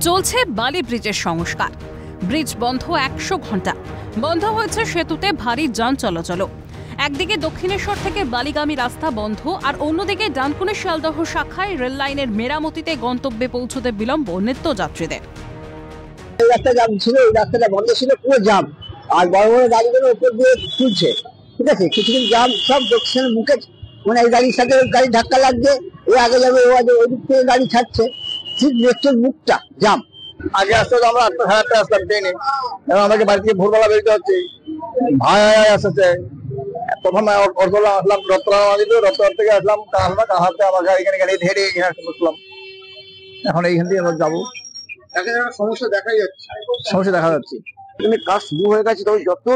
চলছে বালি ব্রিজের সংস্কার। ব্রিজ বন্ধ 100 ঘন্টা। বন্ধ হয়েছে সেতুতে ভারী যান চলাচল। একদিকে দক্ষিণেশ্বর থেকে বালিগামী রাস্তা বন্ধ, আর অন্যদিকে ডানকুনি শিয়ালদহ শাখায় রেল লাইনের মেরামতিতে গন্তব্যে পৌঁছতে বিলম্ব নিত্যযাত্রীদের। রাস্তা জাম ছিল, এই রাস্তাটা বন্ধ ছিল, পুরো জাম। আর বড় বড় গাড়িগুলো উপর দিয়ে তুলছে, ঠিক আছে, কিছুদিন জাম, সব দক্ষিণের মুখে, মানে এই গাড়ির সাথে গাড়ি ধাক্কা লাগছে, ও আগে যাবে, ও আগে, ওই দিক থেকে গাড়ি ছাড়ছে, ঠিক মেট্রোর মুখটা জাম। আগে আসতে আমরা 8:30 আসলাম ট্রেনে, এবং আমাকে বাড়ি থেকে ভোরবেলা বেরোতে হচ্ছে, ভাড়া আসছে। প্রথমে অটোলা আসলাম, রত্তরা থেকে আসলাম কাহাতে, আমার এখানে গাড়ি ধেড়ে এখানে বসলাম। এখন এইখান থেকে আমরা যাবো। সমস্যা দেখা যাচ্ছে। কাজ শুরু হয়ে গেছে, তবে যত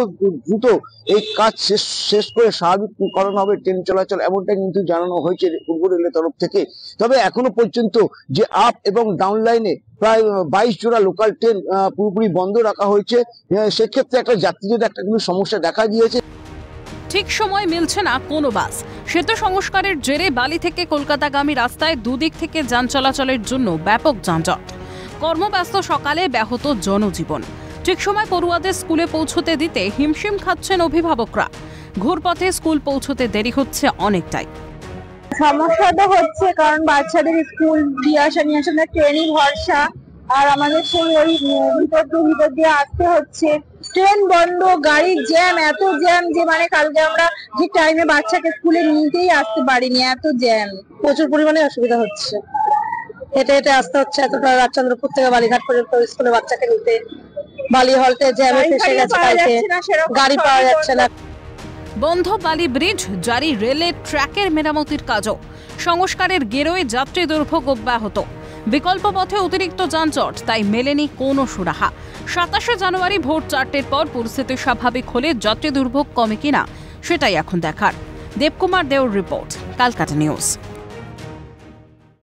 দ্রুত এই কাজ শেষ করে স্বাভাবিককরণ হবে ট্রেন চলাচল, এমনটা কিন্তু জানানো হয়েছে পূর্ব রেলের তরফ থেকে। তবে এখনো পর্যন্ত যে আপ এবং ডাউন লাইনে প্রায় 22 জোড়া লোকাল ট্রেন পুরোপুরি বন্ধ রাখা হয়েছে। সেক্ষেত্রে একটা যাত্রীদের একটা কিন্তু সমস্যা দেখা দিয়েছে। ঠিক সময় মিলছে না কোনো বাস। সেতু সংস্কারের জেরে বালি থেকে কলকাতাগামী রাস্তায় দুদিক থেকে যান চলাচলের জন্য ব্যাপক যানজট। কর্মব্যস্ত সকালে ব্যাহত জনজীবন। ঠিক সময় পড়ুয়াদের স্কুলে পৌঁছতে দিতে হিমশিম খাচ্ছেন অভিভাবকরা। ঘুরপথে স্কুল পৌঁছতে দেরি হচ্ছে অনেকটাই। সমস্যা তো হচ্ছে, কারণ বাচ্চাদের স্কুল দিয়ে আসা নিয়ে আসা ট্রেনই ভরসা, আর আমাদের সেই ওই ভিতর দিয়ে আসতে হচ্ছে। ট্রেন বন্ধ, গাড়ির জ্যাম, এত জ্যাম যে মানে কালকে আমরা যে টাইমে বাচ্চাকে স্কুলে নিতেই আসতে পারিনি, এত জ্যাম। প্রচুর পরিমাণে অসুবিধা হচ্ছে, হেঁটে হেঁটে আসতে হচ্ছে এতটা রাজচন্দ্রপুর থেকে বালিঘাট পর্যন্ত স্কুলে বাচ্চাকে নিতে। বালি হলতে জ্যামে ফেসে গেছে, গাড়ি পাওয়া যাচ্ছে না। বন্ধ বালি ব্রিজ, জারি রেলের ট্র্যাকের মেরামতির কাজও। সংস্কারের গেরোয় যাত্রী দুর্ভোগ অব্যাহত। বিকল্প পথে অতিরিক্ত যানজট, তাই মেলেনি কোনো সুরাহা। 27 জানুয়ারি ভোর 4টের পর পরিস্থিতি স্বাভাবিক হলে যাত্রী দুর্ভোগ কমে কিনা সেটাই এখন দেখার। দেবকুমার দেওর রিপোর্ট, ক্যালকাটা নিউজ।